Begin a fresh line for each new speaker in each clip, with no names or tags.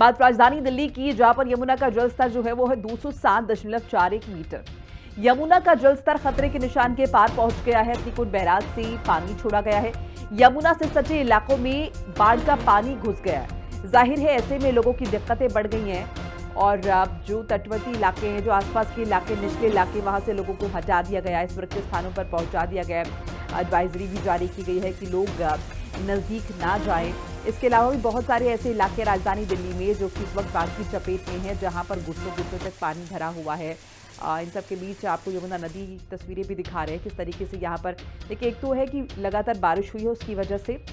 बात राजधानी दिल्ली की, जहां पर यमुना का जलस्तर जो है वो है 207.41 मीटर। यमुना का जलस्तर खतरे के निशान के पार पहुंच गया है। हथनीकुंड बैराज से पानी छोड़ा गया है। यमुना से सटे इलाकों में बाढ़ का पानी घुस गया है। जाहिर है ऐसे में लोगों की दिक्कतें बढ़ गई हैं और जो तटवर्ती इलाके हैं, जो आसपास के इलाके, निचले इलाके, वहां से लोगों को हटा दिया गया है, सुरक्षित स्थानों पर पहुंचा दिया गया है। एडवाइजरी भी जारी की गई है कि लोग नजदीक ना जाएं। इसके अलावा भी बहुत सारे ऐसे इलाके राजधानी दिल्ली में जो कि इस वक्त बाढ़ की चपेट में हैं, जहां पर घुटनों तक पानी भरा हुआ है। इन सब के बीच आपको यमुना नदी की तस्वीरें भी दिखा रहे हैं किस तरीके से यहाँ पर। देखिए, एक तो है कि लगातार बारिश हुई है, उसकी वजह से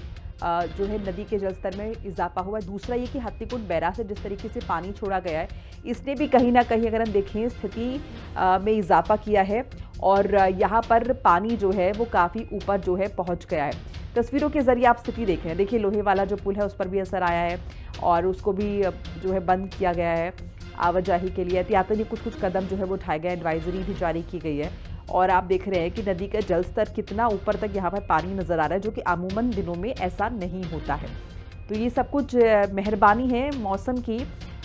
जो है नदी के जलस्तर में इजाफा हुआ है। दूसरा ये कि हथनीकुंड बैराज से जिस तरीके से पानी छोड़ा गया है, इसने भी कहीं ना कहीं अगर हम देखें स्थिति में इजाफा किया है और यहाँ पर पानी जो है वो काफ़ी ऊपर जो है पहुँच गया है। तस्वीरों के जरिए आप स्थिति देख रहे हैं। देखिए, लोहे वाला जो पुल है उस पर भी असर आया है और उसको भी जो है बंद किया गया है आवाजाही के लिए। एहतियातन कुछ कदम जो है वो उठाए गए, एडवाइजरी भी जारी की गई है और आप देख रहे हैं कि नदी का जलस्तर कितना ऊपर तक यहाँ पर पानी नजर आ रहा है, जो कि अमूमन दिनों में ऐसा नहीं होता है। तो ये सब कुछ मेहरबानी है मौसम की,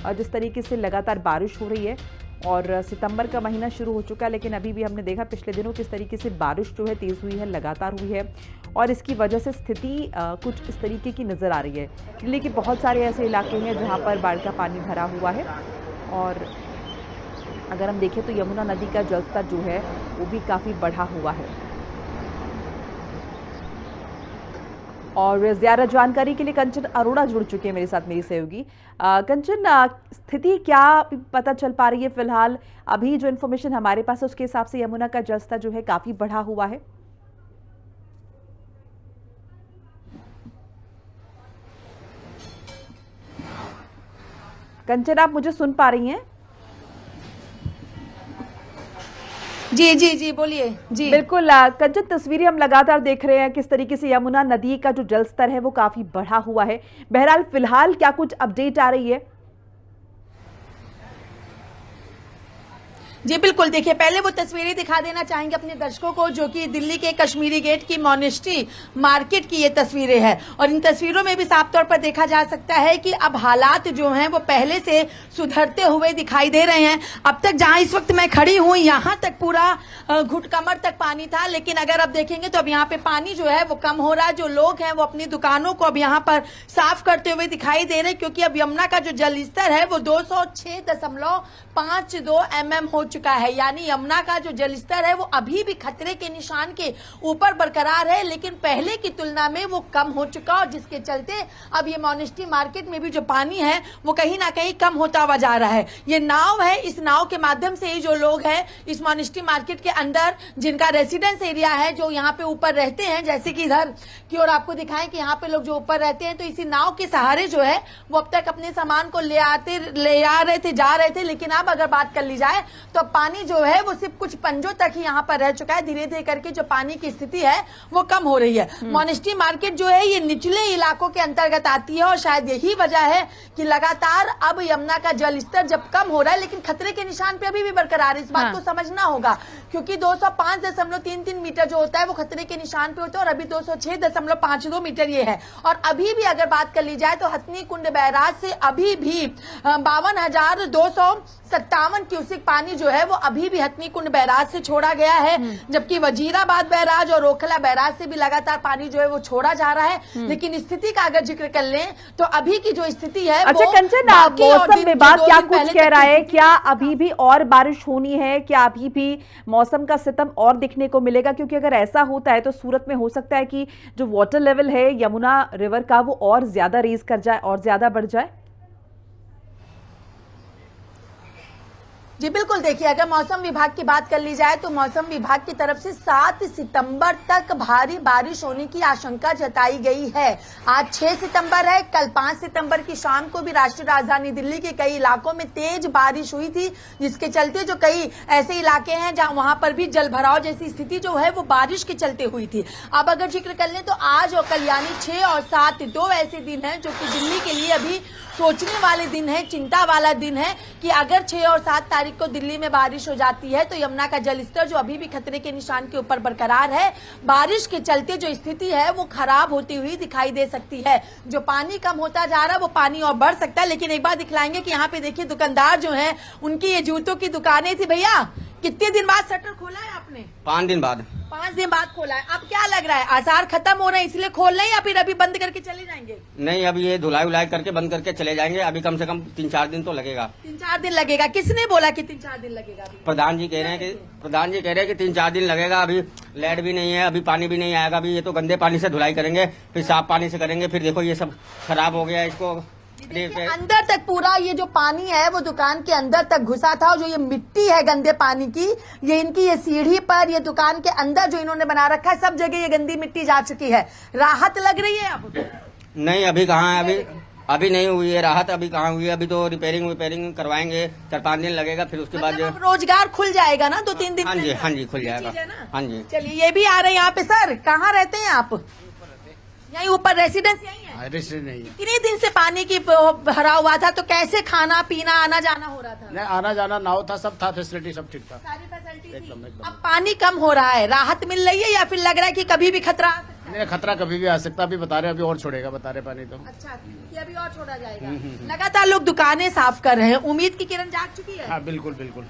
जिस तरीके से लगातार बारिश हो रही है और सितंबर का महीना शुरू हो चुका है, लेकिन अभी भी हमने देखा पिछले दिनों किस तरीके से बारिश जो है तेज़ हुई है, लगातार हुई है और इसकी वजह से स्थिति कुछ इस तरीके की नज़र आ रही है। दिल्ली के बहुत सारे ऐसे इलाके हैं जहाँ पर बाढ़ का पानी भरा हुआ है और अगर हम देखें तो यमुना नदी का जलस्तर जो है वो भी काफ़ी बढ़ा हुआ है। और ज़्यादा जानकारी के लिए कंचन अरोड़ा जुड़ चुके हैं मेरे साथ, मेरी सहयोगी। कंचन, स्थिति क्या पता चल पा रही है फिलहाल? अभी जो इन्फॉर्मेशन हमारे पास है उसके हिसाब से यमुना का जलस्तर जो है काफ़ी बढ़ा हुआ है। कंचन, आप मुझे सुन पा रही हैं?
जी जी जी, बोलिए जी।
बिल्कुल कंचन, तस्वीरें हम लगातार देख रहे हैं किस तरीके से यमुना नदी का जो जलस्तर है वो काफी बढ़ा हुआ है। बहरहाल फिलहाल क्या कुछ अपडेट आ रही है?
जी बिल्कुल, देखिए पहले वो तस्वीरें दिखा देना चाहेंगे अपने दर्शकों को, जो कि दिल्ली के कश्मीरी गेट की मोनेस्ट्री मार्केट की ये तस्वीरें हैं और इन तस्वीरों में भी साफ तौर पर देखा जा सकता है कि अब हालात जो हैं वो पहले से सुधरते हुए दिखाई दे रहे हैं। अब तक जहां इस वक्त मैं खड़ी हूं यहां तक पूरा घुट कमर तक पानी था, लेकिन अगर अब देखेंगे तो अब यहाँ पे पानी जो है वो कम हो रहा है। जो लोग हैं वो अपनी दुकानों को अब यहाँ पर साफ करते हुए दिखाई दे रहे हैं, क्योंकि अब यमुना का जो जल स्तर है वो 206.52 mm हो चुका है। यानी यमुना का जो जलस्तर है वो अभी भी खतरे के निशान के ऊपर बरकरार है, लेकिन पहले की तुलना में वो कम हो चुका और जिसके चलते अब ये मोनेस्ट्री मार्केट में भी जो पानी है वो कहीं ना कहीं कम होता हुआ जा रहा है। ये नाव है, इस नाव के माध्यम से ही जो लोग हैं इस मोनेस्ट्री मार्केट के अंदर, जिनका रेसिडेंस एरिया है, जो यहाँ पे ऊपर रहते हैं, जैसे कि इधर की ओर आपको दिखाएं कि यहाँ पे लोग जो ऊपर रहते हैं, तो इसी नाव के सहारे जो है वो अब तक अपने सामान को ले आ रहे थे, जा रहे थे। लेकिन अब अगर बात कर ली जाए तो पानी जो है वो सिर्फ कुछ पंजों तक ही यहाँ पर रह चुका है। धीरे धीरे करके जो पानी की स्थिति है वो कम हो रही है। मोनेस्ट्री मार्केट जो है ये निचले इलाकों के अंतर्गत आती है और शायद यही वजह है कि लगातार अब यमुना का जल स्तर जब कम हो रहा है लेकिन खतरे के निशान पे अभी भी बरकरार है। इस बात को समझना होगा, क्योंकि 205.33 मीटर जो होता है वो खतरे के निशान पे होता है और अभी 206.52 मीटर ये है। और अभी भी अगर बात कर ली जाए तो हथनीकुंड बैराज से अभी भी 52,257 क्यूसेक पानी जो है वो अभी भी हथनीकुंड बैराज से छोड़ा गया है, जबकि वजीराबाद बैराज और ओखला बैराज से भी लगातार पानी जो है वो छोड़ा जा रहा है। लेकिन स्थिति का अगर जिक्र कर लें तो अभी की जो स्थिति है,
अच्छा कंचन, मौसम विभाग क्या कुछ कह रहा है? क्या अभी भी और बारिश होनी है? क्या अभी भी मौसम का सितम और दिखने को मिलेगा? क्योंकि अगर ऐसा होता है तो सूरत में हो सकता है कि जो वाटर लेवल है यमुना रिवर का वो और ज्यादा रेज कर जाए और ज्यादा बढ़ जाए।
जी बिल्कुल, देखिए अगर मौसम विभाग की बात कर ली जाए तो मौसम विभाग की तरफ से 7 सितंबर तक भारी बारिश होने की आशंका जताई गई है। आज 6 सितंबर है, कल 5 सितंबर की शाम को भी राष्ट्रीय राजधानी दिल्ली के कई इलाकों में तेज बारिश हुई थी, जिसके चलते जो कई ऐसे इलाके हैं जहां वहां पर भी जल भराव जैसी स्थिति जो है वो बारिश के चलते हुई थी। अब अगर जिक्र कर लें तो आज और कल यानी 6 और 7 दो ऐसे दिन हैं जो कि दिल्ली के लिए अभी सोचने वाले दिन है, चिंता वाला दिन है कि अगर 6 और 7 तारीख तारीख को दिल्ली में बारिश हो जाती है तो यमुना का जलस्तर जो अभी भी खतरे के निशान के ऊपर बरकरार है, बारिश के चलते जो स्थिति है वो खराब होती हुई दिखाई दे सकती है। जो पानी कम होता जा रहा है वो पानी और बढ़ सकता है। लेकिन एक बार दिखलाएंगे कि यहाँ पे देखिए दुकानदार जो है उनकी ये जूतों की दुकानें थी। भैया कितने दिन बाद शटर खोला है आपने?
5 दिन बाद।
5 दिन बाद खोला है। अब क्या लग रहा है, आसार खत्म हो रहे हैं इसलिए खोल रहे हैं या फिर अभी बंद करके चले जाएंगे?
नहीं, अभी ये धुलाई उलाई करके बंद करके चले जाएंगे। अभी कम से कम 3-4 दिन तो लगेगा।
3-4 दिन लगेगा? किसने बोला कि 3-4 दिन लगेगा? अभी
प्रधान जी कह रहे हैं कि 3-4 दिन लगेगा। अभी लाइट भी नहीं है, अभी पानी भी नहीं आएगा। अभी ये तो गंदे पानी से धुलाई करेंगे, फिर साफ पानी से करेंगे। फिर देखो ये सब खराब हो गया, इसको
अंदर तक पूरा ये जो पानी है वो दुकान के अंदर तक घुसा था। और जो ये मिट्टी है गंदे पानी की, ये इनकी ये सीढ़ी पर, ये दुकान के अंदर जो इन्होंने बना रखा है, सब जगह ये गंदी मिट्टी जा चुकी है। राहत लग रही है अब?
नहीं, अभी कहाँ है, अभी नहीं हुई है राहत। अभी कहाँ हुई है? अभी तो रिपेयरिंग करवाएंगे, 4-5 दिन लगेगा। फिर उसके बाद
मतलब रोजगार खुल जाएगा ना 2-3 दिन?
हाँ जी खुल जाएगा। हाँ जी।
चलिए, ये भी आ रहे हैं यहाँ पे। सर कहाँ रहते हैं आप? यहीं ऊपर रेसिडेंस यहीं है?
रेसिडेंस नहीं है।
कितने दिन से पानी की भरा हुआ था, तो कैसे खाना पीना आना जाना हो रहा था?
नहीं, आना जाना नाव था, सब था, फैसिलिटी सब ठीक था।
सारी फैसिलिटी थी।
एकदम।
अब पानी कम हो रहा है, राहत मिल रही है या फिर लग रहा है कि कभी भी खतरा आ सकता है?
नहीं, खतरा कभी भी आ सकता। अभी बता रहे अभी और छोड़ेगा, बता रहे पानी तो।
अच्छा, कि अभी और छोड़ा जाएगा। लगातार लोग दुकानें साफ कर रहे हैं, उम्मीद की किरण जाग चुकी है।
हाँ, बिल्कुल बिल्कुल।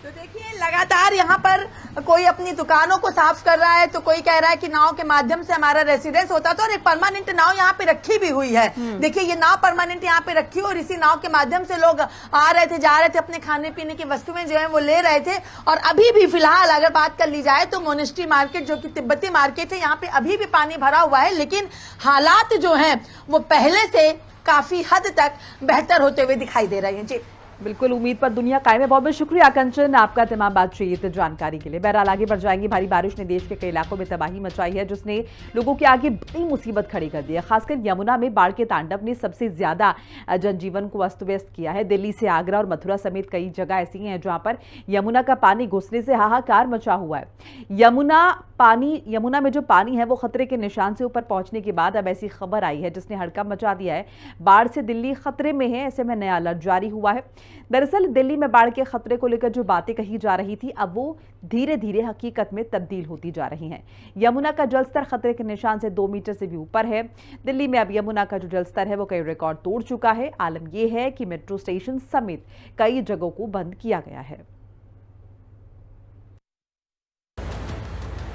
तो देखिए लगातार यहाँ पर कोई अपनी दुकानों को साफ कर रहा है, तो कोई कह रहा है कि नाव के माध्यम से हमारा रेसिडेंस होता था। और एक परमानेंट नाव यहाँ पे रखी भी हुई है। देखिए ये नाव परमानेंट यहाँ पे रखी, और इसी नाव के माध्यम से लोग आ रहे थे, जा रहे थे, अपने खाने पीने की वस्तुएं जो है वो ले रहे थे। और अभी भी फिलहाल अगर बात कर ली जाए तो मोनेस्ट्री मार्केट, जो कि तिब्बती मार्केट है, यहाँ पे अभी भी पानी भरा हुआ है। लेकिन हालात जो है वो पहले से काफी हद तक बेहतर होते हुए दिखाई दे रहे हैं। जी
बिल्कुल, उम्मीद पर दुनिया कायम है। बहुत बहुत शुक्रिया कंचन आपका तमाम बातचीत जानकारी के लिए। बहरहाल आगे बढ़ जाएंगे। भारी बारिश ने देश के कई इलाकों में तबाही मचाई है, जिसने लोगों के आगे बड़ी मुसीबत खड़ी कर दी है। खासकर यमुना में बाढ़ के तांडव ने सबसे ज्यादा जनजीवन को अस्त व्यस्त किया है। दिल्ली से आगरा और मथुरा समेत कई जगह ऐसी हैं जहां पर यमुना का पानी घुसने से हाहाकार मचा हुआ है। यमुना में जो पानी है वो खतरे के निशान से ऊपर पहुंचने के बाद अब ऐसी खबर आई है जिसने हड़कंप मचा दिया है। बाढ़ से दिल्ली खतरे में है, ऐसे में नया अलर्ट जारी हुआ है। दरअसल दिल्ली में बाढ़ के खतरे को लेकर जो बातें कही जा रही थी, अब वो धीरे धीरे हकीकत में तब्दील होती जा रही हैं। यमुना का जलस्तर खतरे के निशान से 2 मीटर से भी ऊपर है। दिल्ली में अब यमुना का जो जलस्तर है वो कई रिकॉर्ड तोड़ चुका है। आलम यह है कि मेट्रो स्टेशन समेत कई जगहों को बंद किया गया है।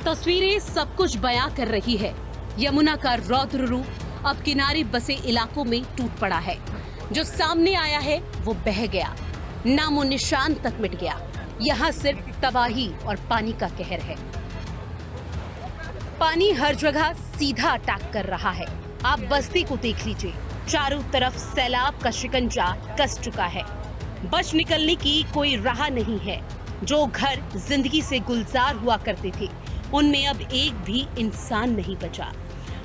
तस्वीरें सब कुछ बयां कर रही है। यमुना का रौद्र रूप अब किनारे बसे इलाकों में टूट पड़ा है। जो सामने आया है वो बह गया, नामो निशान तक मिट गया। यहाँ सिर्फ तबाही और पानी का कहर है। पानी हर जगह सीधा अटैक कर रहा है। आप बस्ती को देख लीजिए, चारों तरफ सैलाब का शिकंजा कस चुका है। बच निकलने की कोई राह नहीं है। जो घर जिंदगी से गुलजार हुआ करते थे, उनमें अब एक भी इंसान नहीं बचा।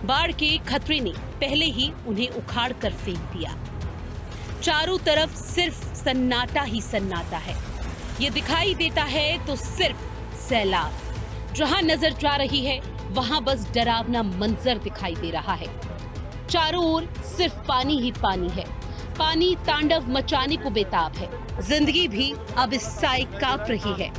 बाढ़ के खतरे ने पहले ही उन्हें उखाड़ कर फेंक दिया। चारों तरफ सिर्फ सन्नाटा ही सन्नाटा है। ये दिखाई देता है तो सिर्फ सैलाब। जहां नजर जा रही है वहां बस डरावना मंजर दिखाई दे रहा है। चारों ओर सिर्फ पानी ही पानी है। पानी तांडव मचाने को बेताब है। जिंदगी भी अब इस साए कांप रही है।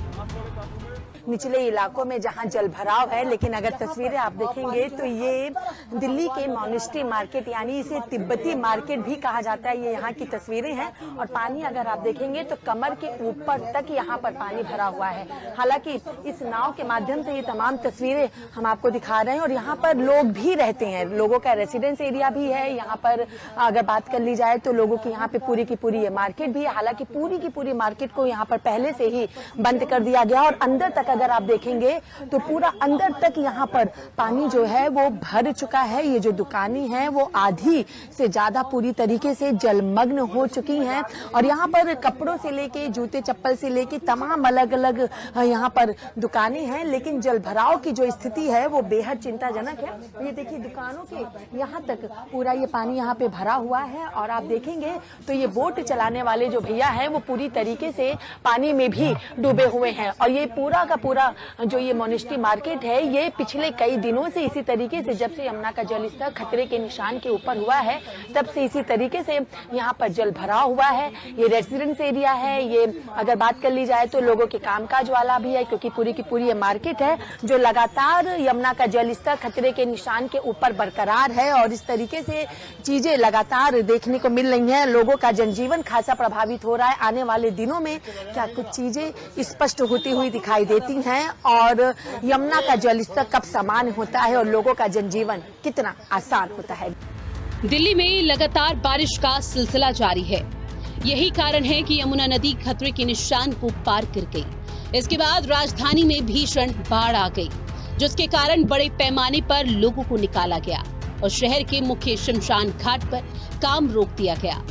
निचले इलाकों में जहां जल भराव है, लेकिन अगर तस्वीरें आप देखेंगे तो ये दिल्ली के मोनेस्ट्री मार्केट, यानी इसे तिब्बती मार्केट भी कहा जाता है, ये यहाँ की तस्वीरें हैं। और पानी अगर आप देखेंगे तो कमर के ऊपर तक यहाँ पर पानी भरा हुआ है। हालांकि इस नाव के माध्यम से ये तमाम तस्वीरें हम आपको दिखा रहे हैं। और यहाँ पर लोग भी रहते हैं, लोगों का रेसिडेंस एरिया भी है। यहाँ पर अगर बात कर ली जाए तो लोगों की यहाँ पे पूरी की पूरी ये मार्केट भी है। हालांकि पूरी की पूरी मार्केट को यहाँ पर पहले से ही बंद कर दिया गया। और अंदर तक अगर आप देखेंगे तो पूरा अंदर तक यहाँ पर पानी जो है वो भर चुका है। ये जो दुकानें हैं वो आधी से ज्यादा पूरी तरीके से जलमग्न हो चुकी हैं। और यहाँ पर कपड़ों से लेके जूते चप्पल से लेके तमाम अलग अलग यहाँ पर दुकानें हैं। लेकिन जल भराव की जो स्थिति है वो बेहद चिंताजनक है। ये देखिए दुकानों के यहाँ तक पूरा ये पानी यहाँ पे भरा हुआ है। और आप देखेंगे तो ये बोट चलाने वाले जो भैया हैं वो पूरी तरीके से पानी में भी डूबे हुए हैं। और ये पूरा का पूरा जो ये मोनेस्ट्री मार्केट है ये पिछले कई दिनों से इसी तरीके से, जब से यमुना का जल स्तर खतरे के निशान के ऊपर हुआ है तब से इसी तरीके से यहाँ पर जल भराव हुआ है। ये रेसिडेंस एरिया है, ये अगर बात कर ली जाए तो लोगों के कामकाज वाला भी है, क्योंकि पूरी की पूरी ये मार्केट है जो लगातार यमुना का जल स्तर खतरे के निशान के ऊपर बरकरार है और इस तरीके से चीजें लगातार देखने को मिल रही हैं। लोगों का जनजीवन खासा प्रभावित हो रहा है। आने वाले दिनों में क्या कुछ चीजें स्पष्ट होती हुई दिखाई देती हैं और यमुना का जल स्तर कब समान होता है और लोगों का जनजीवन कितना आसान होता है।
दिल्ली में लगातार बारिश का सिलसिला जारी है। यही कारण है कि यमुना नदी खतरे के निशान को पार कर गई। इसके बाद राजधानी में भीषण बाढ़ आ गई, जिसके कारण बड़े पैमाने पर लोगों को निकाला गया और शहर के मुख्य शमशान घाट पर काम रोक दिया गया।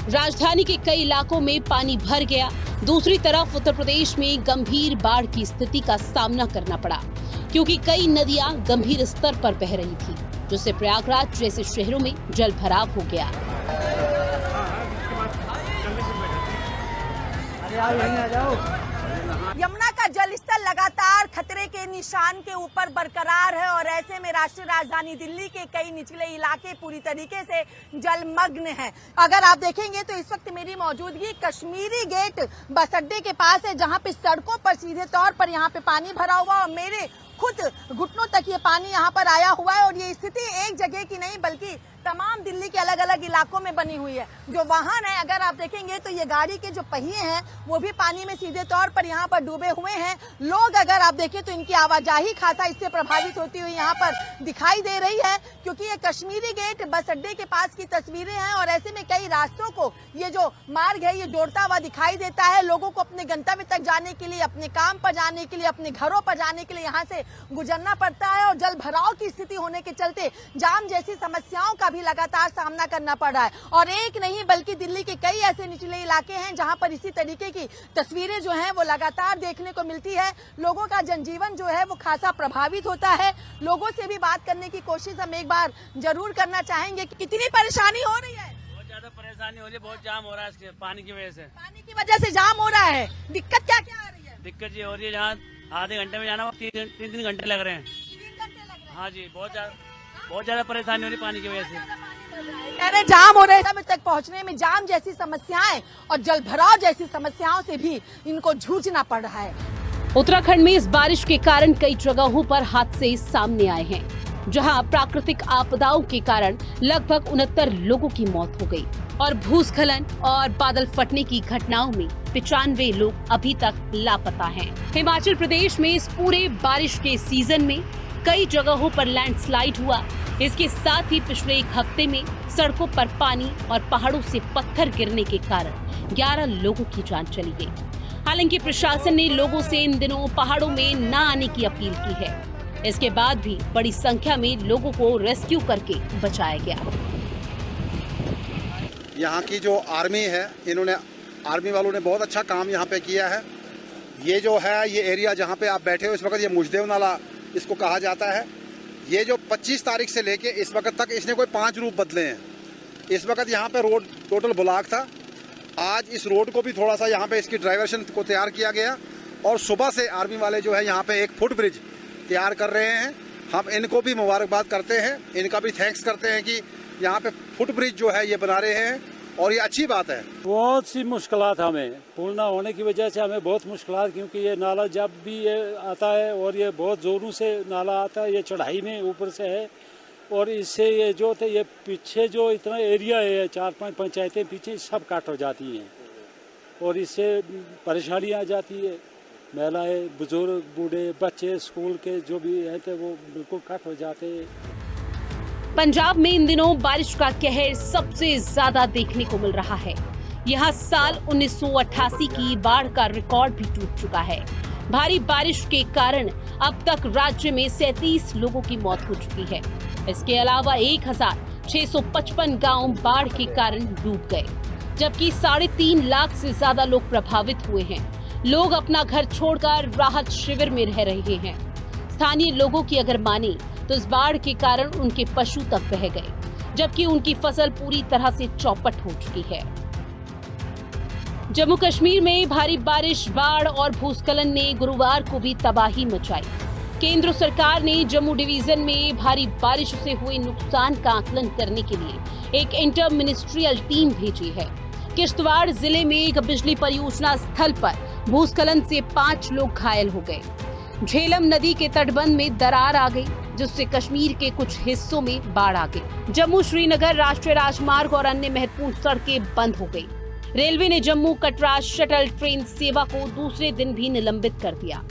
राजधानी के कई इलाकों में पानी भर गया। दूसरी तरफ उत्तर प्रदेश में गंभीर बाढ़ की स्थिति का सामना करना पड़ा, क्योंकि कई नदियां गंभीर स्तर पर बह रही थी, जिससे प्रयागराज जैसे शहरों में जल भराव हो गया।
यमुना का जल स्तर लगातार खतरे के निशान के ऊपर बरकरार है और ऐसे में राष्ट्रीय राजधानी दिल्ली के कई निचले इलाके पूरी तरीके से जलमग्न हैं। अगर आप देखेंगे तो इस वक्त मेरी मौजूदगी कश्मीरी गेट बस अड्डे के पास है, जहां पे सड़कों पर सीधे तौर पर यहां पे पानी भरा हुआ और मेरे खुद घुटनों तक ये पानी यहाँ पर आया हुआ है। और ये स्थिति एक जगह की नहीं बल्कि तमाम दिल्ली के अलग अलग इलाकों में बनी हुई है। जो वाहन है, अगर आप देखेंगे तो ये गाड़ी के जो पहिए हैं वो भी पानी में सीधे तौर पर यहाँ पर डूबे हुए हैं। लोग अगर आप देखें तो इनकी आवाजाही खासा इससे प्रभावित होती हुई यहाँ पर दिखाई दे रही है, क्योंकि ये कश्मीरी गेट बस अड्डे के पास की तस्वीरें हैं और ऐसे में कई रास्तों को ये जो मार्ग है ये जोड़ता हुआ दिखाई देता है। लोगों को अपने गंतव्य तक जाने के लिए, अपने काम पर जाने के लिए, अपने घरों पर जाने के लिए यहाँ से गुजरना पड़ता है और जल भराव की स्थिति होने के चलते जाम जैसी समस्याओं का भी लगातार सामना करना पड़ रहा है। और एक नहीं बल्कि दिल्ली के कई ऐसे निचले इलाके हैं जहां पर इसी तरीके की तस्वीरें जो हैं वो लगातार देखने को मिलती है। लोगों का जनजीवन जो है वो खासा प्रभावित होता है। लोगों से भी बात करने की कोशिश हम एक बार जरूर करना चाहेंगे कि कितनी परेशानी हो रही है।
बहुत ज्यादा परेशानी हो रही है, बहुत जाम हो रहा है इसके पानी की वजह से।
पानी की वजह से जाम हो रहा है। दिक्कत क्या क्या आ रही है?
दिक्कत ये हो रही है, जहाँ आधे घंटे में जाना तीन घंटे लग रहे हैं।
3 घंटे लग रहे हैं।
हाँ जी, बहुत ज्यादा परेशानी हो रही है पानी की वजह से।
कह रहे जाम हो रहे हैं, तक पहुंचने में जाम जैसी समस्याएं और जल भराव जैसी समस्याओं से भी इनको जूझना पड़ रहा है।
उत्तराखंड में इस बारिश के कारण कई जगहों पर हादसे सामने आए हैं, जहां प्राकृतिक आपदाओं के कारण लगभग 69 लोगों की मौत हो गई और भूस्खलन और बादल फटने की घटनाओं में 95 लोग अभी तक लापता हैं। हिमाचल प्रदेश में इस पूरे बारिश के सीजन में कई जगहों पर लैंडस्लाइड हुआ। इसके साथ ही पिछले एक हफ्ते में सड़कों पर पानी और पहाड़ों से पत्थर गिरने के कारण 11 लोगों की जान चली गई। हालांकि प्रशासन ने लोगों से इन दिनों पहाड़ों में न आने की अपील की है। इसके बाद भी बड़ी संख्या में लोगों को रेस्क्यू करके बचाया गया।
यहाँ की जो आर्मी है, इन्होंने आर्मी वालों ने बहुत अच्छा काम यहाँ पे किया है। ये जो है ये एरिया जहाँ पे आप बैठे हो इस वक्त, ये मुजदेव नाला इसको कहा जाता है। ये जो 25 तारीख से लेके इस वक्त तक इसने कोई 5 रूप बदले हैं। इस वक्त यहाँ पे रोड टोटल ब्लॉक था। आज इस रोड को भी थोड़ा सा यहाँ पे इसकी डाइवर्शन को तैयार किया गया और सुबह से आर्मी वाले जो है यहाँ पे एक फुट ब्रिज तैयार कर रहे हैं। हम इनको भी मुबारकबाद करते हैं, इनका भी थैंक्स करते हैं कि यहाँ पे फुट ब्रिज जो है ये बना रहे हैं और ये अच्छी बात है।
बहुत सी मुश्किलात हमें पूर्ण ना होने की वजह से हमें बहुत मुश्किलात, क्योंकि ये नाला जब भी ये आता है और ये बहुत ज़ोरों से नाला आता है, ये चढ़ाई में ऊपर से है और इससे ये जो थे ये पीछे जो इतना एरिया है 4-5 पंचायतें पीछे सब काट हो जाती हैं और इससे परेशानी आ जाती है। महिलाएं, बुजुर्ग, बूढ़े, बच्चे, स्कूल के जो भी हैं थे वो बिल्कुल काट हो जाते हैं।
पंजाब में इन दिनों बारिश का कहर सबसे ज्यादा देखने को मिल रहा है। यहाँ साल 1988 की बाढ़ का रिकॉर्ड भी टूट चुका है। भारी बारिश के कारण अब तक राज्य में 37 लोगों की मौत हो चुकी है। इसके अलावा 1655 गांव बाढ़ के कारण डूब गए, जबकि 3.5 लाख से ज्यादा लोग प्रभावित हुए हैं। लोग अपना घर छोड़कर राहत शिविर में रह रहे हैं। स्थानीय लोगों की अगर माने तो इस बाढ़ के कारण उनके पशु तक बह गए, जबकि उनकी फसल पूरी तरह से चौपट हो चुकी है। जम्मू कश्मीर में भारी बारिश, बाढ़ और भूस्खलन ने गुरुवार को भी तबाही मचाई। केंद्र सरकार ने जम्मू डिवीजन में भारी बारिश से हुए नुकसान का आकलन करने के लिए एक इंटर मिनिस्ट्रियल टीम भेजी है। किश्तवाड़ जिले में एक बिजली परियोजना स्थल पर भूस्खलन से 5 लोग घायल हो गए। झेलम नदी के तटबंध में दरार आ गई, जिससे कश्मीर के कुछ हिस्सों में बाढ़ आ गई। जम्मू श्रीनगर राष्ट्रीय राजमार्ग और अन्य महत्वपूर्ण सड़कें बंद हो गई। रेलवे ने जम्मू कटरा शटल ट्रेन सेवा को दूसरे दिन भी निलंबित कर दिया।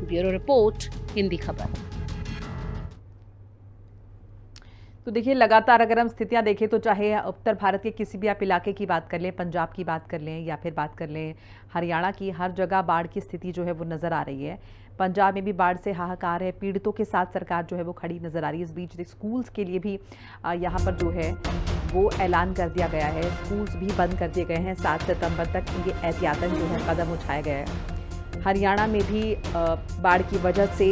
ब्यूरो रिपोर्ट, हिंदी खबर।
तो देखिए, लगातार अगर हम स्थितियां देखें तो चाहे उत्तर भारत के किसी भी आप इलाके की बात कर लें, पंजाब की बात कर लें या फिर बात कर लें हरियाणा की, हर जगह बाढ़ की स्थिति जो है वो नज़र आ रही है। पंजाब में भी बाढ़ से हाहाकार है, पीड़ितों के साथ सरकार जो है वो खड़ी नज़र आ रही है। इस बीच स्कूल्स के लिए भी यहाँ पर जो है वो ऐलान कर दिया गया है, स्कूल्स भी बंद कर दिए गए हैं। 7 सितंबर तक ये एहतियातन जो है कदम उठाया गया है। हरियाणा में भी बाढ़ की वजह से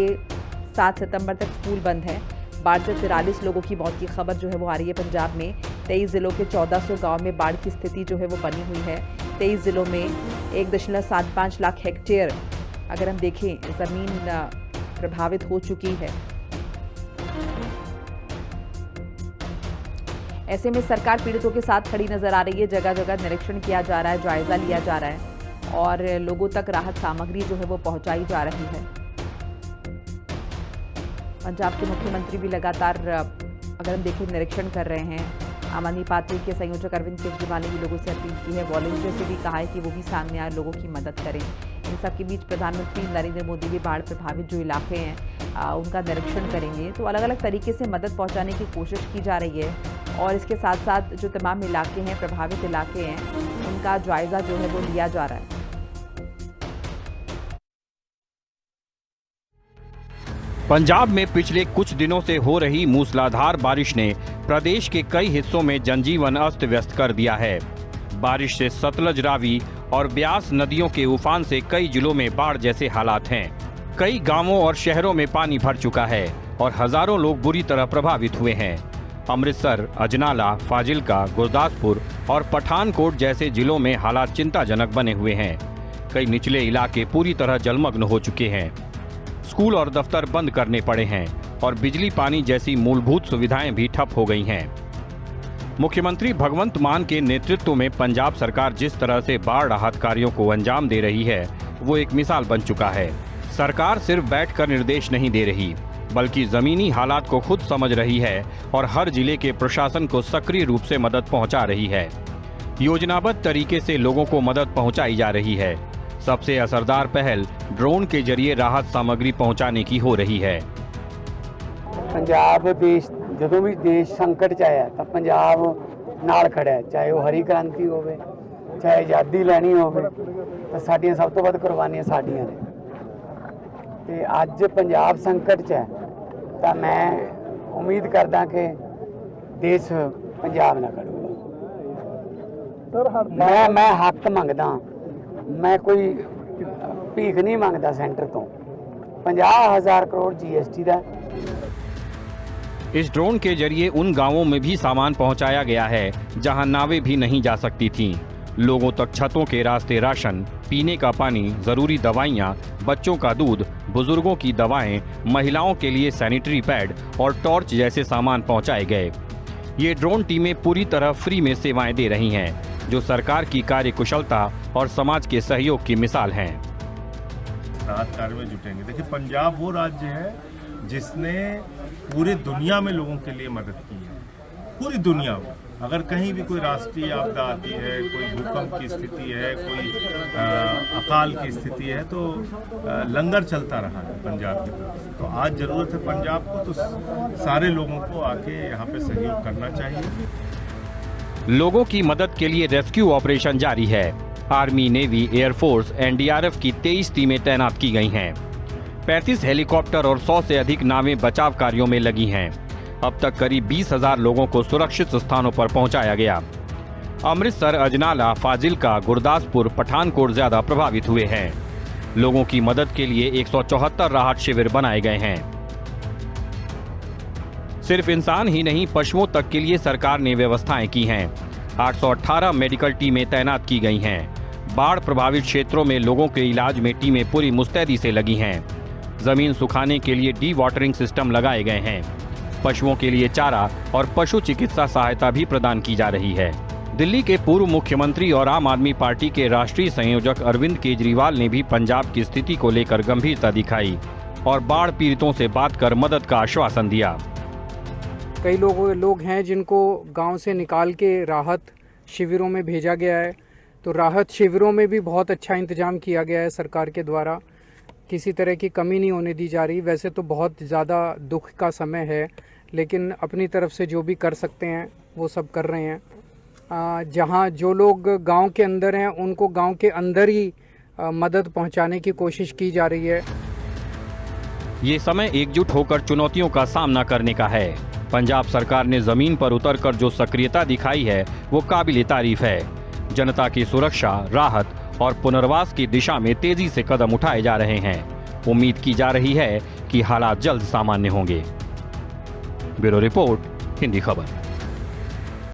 7 सितंबर तक स्कूल बंद है। बाढ़ से 43 लोगों की मौत की खबर जो है वो आ रही है। पंजाब में 23 जिलों के 1400 गांव में बाढ़ की स्थिति जो है वो बनी हुई है। 23 जिलों में 1.75 लाख हेक्टेयर अगर हम देखें ज़मीन प्रभावित हो चुकी है। ऐसे में सरकार पीड़ितों के साथ खड़ी नजर आ रही है। जगह जगह निरीक्षण किया जा रहा है, जायजा लिया जा रहा है और लोगों तक राहत सामग्री जो है वो पहुंचाई जा रही है। पंजाब के मुख्यमंत्री भी लगातार अगर हम देखें निरीक्षण कर रहे हैं। आम आदमी पार्टी के संयोजक अरविंद केजरीवाल ने भी लोगों से अपील की है, वॉलंटियर से भी कहा है कि वो भी सामने आए, लोगों की मदद करें। इन सब के बीच प्रधानमंत्री नरेंद्र मोदी भी बाढ़ प्रभावित जो इलाके हैं उनका निरीक्षण करेंगे। तो अलग अलग तरीके से मदद पहुंचाने की कोशिश की जा रही है और इसके साथ साथ जो तमाम इलाके हैं, प्रभावित इलाके हैं, उनका जायजा जो है वो लिया जा रहा है।
पंजाब में पिछले कुछ दिनों से हो रही मूसलाधार बारिश ने प्रदेश के कई हिस्सों में जनजीवन अस्त व्यस्त कर दिया है। बारिश से सतलज, रावी और ब्यास नदियों के उफान से कई जिलों में बाढ़ जैसे हालात हैं। कई गांवों और शहरों में पानी भर चुका है और हजारों लोग बुरी तरह प्रभावित हुए हैं। अमृतसर, अजनाला, फाजिल्का, गुरदासपुर और पठानकोट जैसे जिलों में हालात चिंताजनक बने हुए हैं। कई निचले इलाके पूरी तरह जलमग्न हो चुके हैं। स्कूल और दफ्तर बंद करने पड़े हैं और बिजली पानी जैसी मूलभूत सुविधाएं भी ठप हो गई हैं। मुख्यमंत्री भगवंत मान के नेतृत्व में पंजाब सरकार जिस तरह से बाढ़ राहत कार्यों को अंजाम दे रही है वो एक मिसाल बन चुका है। सरकार सिर्फ बैठकर निर्देश नहीं दे रही बल्कि जमीनी हालात को खुद समझ रही है और हर जिले के प्रशासन को सक्रिय रूप से मदद पहुंचा रही है। योजनाबद्ध तरीके से लोगों को मदद पहुंचाई जा रही है। सबसे असरदार पहल ड्रोन के जरिए राहत सामग्री पहुंचाने की हो रही है।
पंजाब देश ਜਦੋਂ भी देश संकट च आया तो पंजाब नाल खड़ा है, चाहे वो हरी क्रांति होवे, चाहे आज़ादी लैनी होवे, तो साडियां सब तो वध कुर्बानियां साडियां ने। ते अज पंजाब संकट च है तो मैं उम्मीद करदा कि देश पंजाब नाल खड़ूगा। मैं हक मंगदा, मैं कोई भीख नहीं मंगदा सेंटर तो। 50,000 करोड़ GST का।
इस ड्रोन के जरिए उन गांवों में भी सामान पहुंचाया गया है जहां नावें भी नहीं जा सकती थीं। लोगों तक छतों के रास्ते राशन, पीने का पानी, जरूरी दवाइयां, बच्चों का दूध, बुजुर्गों की दवाएं, महिलाओं के लिए सैनिटरी पैड और टॉर्च जैसे सामान पहुंचाए गए। ये ड्रोन टीमें पूरी तरह फ्री में सेवाएं दे रही हैं, जो सरकार की कार्यकुशलता और समाज के सहयोग की मिसाल हैं।
राहत कार्य में जुटेंगे। देखिए, पंजाब वो राज्य है जिसने पूरी दुनिया में लोगों के लिए मदद की है। पूरी दुनिया में अगर कहीं भी कोई राष्ट्रीय आपदा आती है, कोई भूकंप की स्थिति है, कोई अकाल की स्थिति है, तो लंगर चलता रहा है पंजाब की तरफ। तो आज ज़रूरत है पंजाब को, तो सारे लोगों को आके यहाँ पे सहयोग करना चाहिए।
लोगों की मदद के लिए रेस्क्यू ऑपरेशन जारी है। आर्मी, नेवी, एयरफोर्स, NDRF की 23 टीमें तैनात की गई हैं। 35 हेलीकॉप्टर और 100 से अधिक नावें बचाव कार्यों में लगी हैं। अब तक करीब 20,000 लोगों को सुरक्षित स्थानों पर पहुंचाया गया। अमृतसर, अजनाला, फाजिल्का, गुरदासपुर, पठानकोट ज्यादा प्रभावित हुए हैं। लोगों की मदद के लिए 174 राहत शिविर बनाए गए हैं। सिर्फ इंसान ही नहीं, पशुओं तक के लिए सरकार ने व्यवस्थाएं की हैं। 818 मेडिकल टीमें तैनात की गई हैं। बाढ़ प्रभावित क्षेत्रों में लोगों के इलाज में टीमें पूरी मुस्तैदी से लगी हैं। जमीन सुखाने के लिए डी वाटरिंग सिस्टम लगाए गए हैं। पशुओं के लिए चारा और पशु चिकित्सा सहायता भी प्रदान की जा रही है। दिल्ली के पूर्व मुख्यमंत्री और आम आदमी पार्टी के राष्ट्रीय संयोजक अरविंद केजरीवाल ने भी पंजाब की स्थिति को लेकर गंभीरता दिखाई और बाढ़ पीड़ितों से बात कर मदद का आश्वासन दिया।
कई लोग हैं जिनको गांव से निकाल के राहत शिविरों में भेजा गया है, तो राहत शिविरों में भी बहुत अच्छा इंतजाम किया गया है सरकार के द्वारा। किसी तरह की कमी नहीं होने दी जा रही। वैसे तो बहुत ज़्यादा दुख का समय है, लेकिन अपनी तरफ से जो भी कर सकते हैं वो सब कर रहे हैं। जहां जो लोग गांव के अंदर हैं उनको गांव के अंदर ही मदद पहुंचाने की कोशिश की जा रही है।
ये समय एकजुट होकर चुनौतियों का सामना करने का है। पंजाब सरकार ने जमीन पर उतरकर जो सक्रियता दिखाई है वो काबिले तारीफ है। जनता की सुरक्षा, राहत और पुनर्वास की दिशा में तेजी से कदम उठाए जा रहे हैं। उम्मीद की जा रही है कि हालात जल्द सामान्य होंगे। ब्यूरो रिपोर्ट, हिंदी खबर।